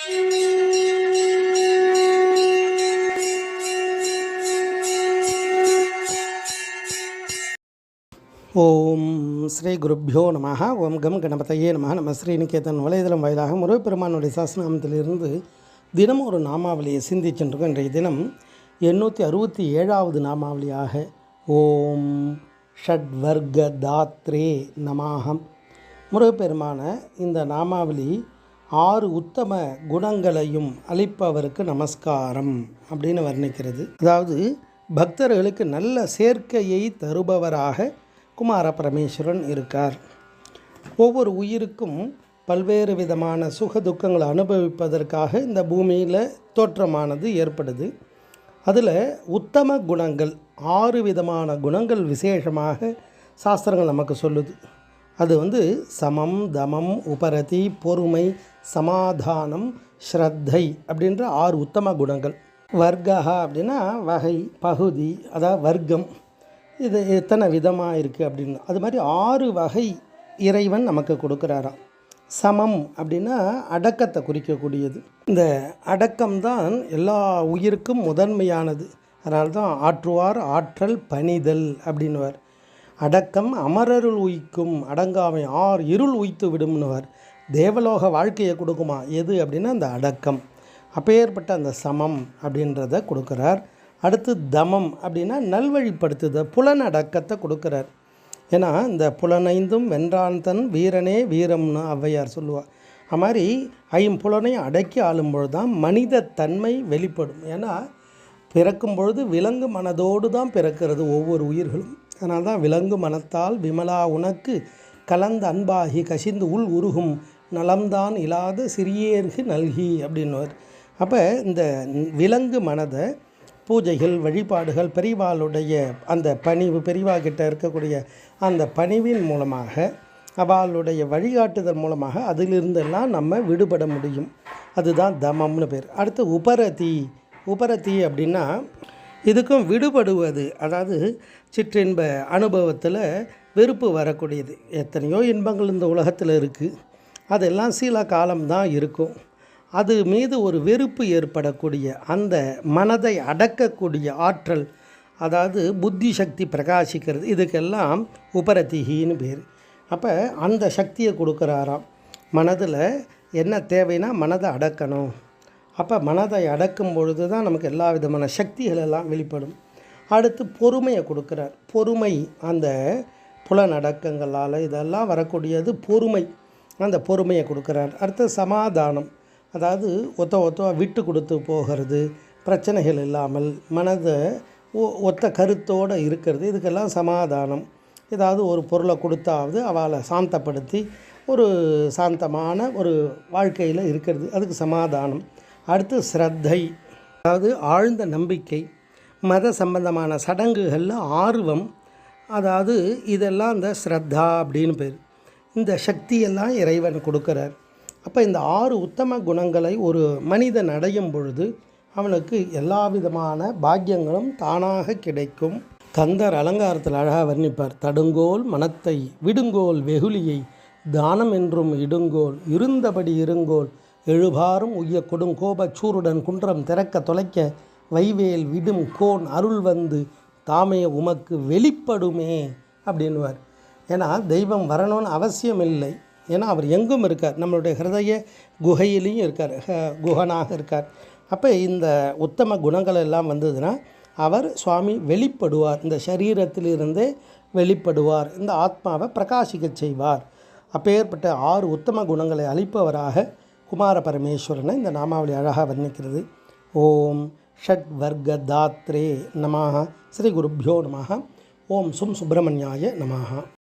ஓம் ஸ்ரீ குருப்யோ நம. ஓம் கம் கணபதையே நம. நம்ம ஸ்ரீநிகேதன் வலைதளம் வாயிலாக முருகப்பெருமானுடைய சாஸ்திரநாமத்திலிருந்து தினம் ஒரு நாமாவளியை சிந்திச்சென்றிருக்கோம். இன்றைய தினம் 867வது நாமாவளியாக ஓம் ஷட்வர்க தாத்ரே நமாகம். முருகப்பெருமான இந்த நாமாவளி 6 உத்தம குணங்களையும் அளிப்பவருக்கு நமஸ்காரம் அப்படின்னு வர்ணிக்கிறது. அதாவது பக்தர்களுக்கு நல்ல சேர்க்கையை தருபவராக குமார பரமேஸ்வரன் இருக்கார். ஒவ்வொரு உயிருக்கும் பல்வேறு விதமான சுக துக்கங்களை அனுபவிப்பதற்காக இந்த பூமியில் தோற்றமானது ஏற்படுது. அதில் உத்தம குணங்கள் 6 விதமான குணங்கள் விசேஷமாக சாஸ்திரங்கள் நமக்கு சொல்லுது. அது சமம், தமம், உபரதி, பொறுமை, சமாதானம், ஸ்ரத்தை அப்படின்ற 6 உத்தம குணங்கள். வர்க்கா அப்படின்னா வகை, பகுதி, அதாவது வர்க்கம். இது எத்தனை விதமாக இருக்குது அப்படின்னு அது மாதிரி 6 வகை இறைவன் நமக்கு கொடுக்குறாராம். சமம் அப்படின்னா அடக்கத்தை குறிக்கக்கூடியது. இந்த அடக்கம்தான் எல்லா உயிருக்கும் முதன்மையானது. அதனால தான் ஆற்றுவார் ஆற்றல் பணிதல் அப்படின்னுவார். அடக்கம் அமரருள் உய்க்கும், அடங்காமை இருள் உய்த்து விடும்னுவார். தேவலோக வாழ்க்கையை கொடுக்குமா எது அப்படின்னா அந்த அடக்கம். அப்பேற்பட்ட அந்த சமம் அப்படின்றத கொடுக்குறார். அடுத்து தமம் அப்படின்னா நல்வழிப்படுத்துதல், புலனடக்கத்தை கொடுக்குறார். ஏன்னா இந்த புலனைந்தும் வென்றான் தன் வீரனே வீரம்னு ஔவையார் சொல்லுவாள். அது மாதிரி 5 புலனையும் அடக்கி ஆளும்பொழுது தான் மனித தன்மை வெளிப்படும். ஏன்னா பிறக்கும் பொழுது விலங்கு மனதோடு தான் பிறக்கிறது ஒவ்வொரு உயிர்களும். அதனால தான் விலங்கு மனத்தால் விமலா உனக்கு கலந்த அன்பாகி கசிந்து உள் உருகும் நலம்தான் இல்லாத சிறியேர்கு நல்கி அப்படின்னுவார். அப்போ இந்த விலங்கு மனதை பூஜைகள், வழிபாடுகள், பெரியவாளுடைய அந்த பணிவு, பெரியவாகிட்ட இருக்கக்கூடிய அந்த பணிவின் மூலமாக, அவளுடைய வழிகாட்டுதல் மூலமாக அதிலிருந்தெல்லாம் நம்ம விடுபட முடியும். அதுதான் தமம்னு பேர். அடுத்து உபரதி அப்படின்னா இதுக்கும் விடுபடுவது. அதாவது சிற்றின்ப அனுபவத்தில் வெறுப்பு வரக்கூடியது. எத்தனையோ இன்பங்கள் இந்த உலகத்தில் இருக்குது. அதெல்லாம் சில காலம்தான் இருக்கும். அது மீது ஒரு வெறுப்பு ஏற்படக்கூடிய அந்த மனதை அடக்கக்கூடிய ஆற்றல், அதாவது புத்தி சக்தி பிரகாசிக்கிறது. இதுக்கெல்லாம் உபரதிகின்னு பேர். அப்போ அந்த சக்தியை கொடுக்குறாராம். மனதில் என்ன தேவைன்னா மனதை அடக்கணும். அப்போ மனதை அடக்கும் பொழுது தான் நமக்கு எல்லா விதமான சக்திகள் எல்லாம் வெளிப்படும். அடுத்து பொறுமையை கொடுக்குறார். பொறுமை அந்த புலனடக்கங்களால் இதெல்லாம் வரக்கூடியது பொறுமை. அந்த பொறுமையை கொடுக்குறார். அடுத்து சமாதானம், அதாவது ஒத்த விட்டு கொடுத்து போகிறது, பிரச்சனைகள் இல்லாமல் மனதை ஒத்த கருத்தோடு இருக்கிறது. இதுக்கெல்லாம் சமாதானம். ஏதாவது ஒரு பொருளை கொடுத்தாவது அவளை சாந்தப்படுத்தி ஒரு சாந்தமான ஒரு வாழ்க்கையில் இருக்கிறது, அதுக்கு சமாதானம். அடுத்து ஸ்ரத்தை, அதாவது ஆழ்ந்த நம்பிக்கை, மத சம்பந்தமான சடங்குகளில் ஆர்வம். அதாவது இதெல்லாம் இந்த ஸ்ரத்தா அப்படின்னு பேர். இந்த சக்தியெல்லாம் இறைவன் கொடுக்குறார். அப்போ இந்த 6 உத்தம குணங்களை ஒரு மனிதன் அடையும் பொழுது அவனுக்கு எல்லா விதமான பாக்கியங்களும் தானாக கிடைக்கும். கந்தர் அலங்காரத்தில் அழகாக வர்ணிப்பார். தடுங்கோல் மனத்தை விடுங்கோல் வெகுளியை தானம் என்றும் இடுங்கோல் இருந்தபடி இருங்கோல் எழுபாரும் உய்ய கொடுங்கோப சூருடன் குன்றம் திறக்க தொலைக்க வைவேல் விடும் கோன் அருள் வந்து தாமே உமக்கு வெளிப்படுமே அப்படின்வார். ஏன்னா தெய்வம் வரணும்னு அவசியம் இல்லை. ஏன்னா அவர் எங்கும் இருக்கார். நம்மளுடைய ஹிருதய குகையிலையும் இருக்கார், குஹனாக இருக்கார். அப்போ இந்த உத்தம குணங்கள் எல்லாம் வந்ததுன்னா அவர் சுவாமி வெளிப்படுவார். இந்த சரீரத்திலிருந்தே வெளிப்படுவார். இந்த ஆத்மாவை பிரகாசிக்க செய்வார். அப்பேற்பட்ட 6 உத்தம குணங்களை அளிப்பவராக குமார பரமேஸ்வரனை இந்த நாமாவளி அழகாக வர்ணிக்கிறது. ஓம் ஷட் வர்க தாத்ரே நமஹ. ஸ்ரீ குருப்யோ நமஹ. ஓம் சும் சுப்பிரமணியாய நமஹ.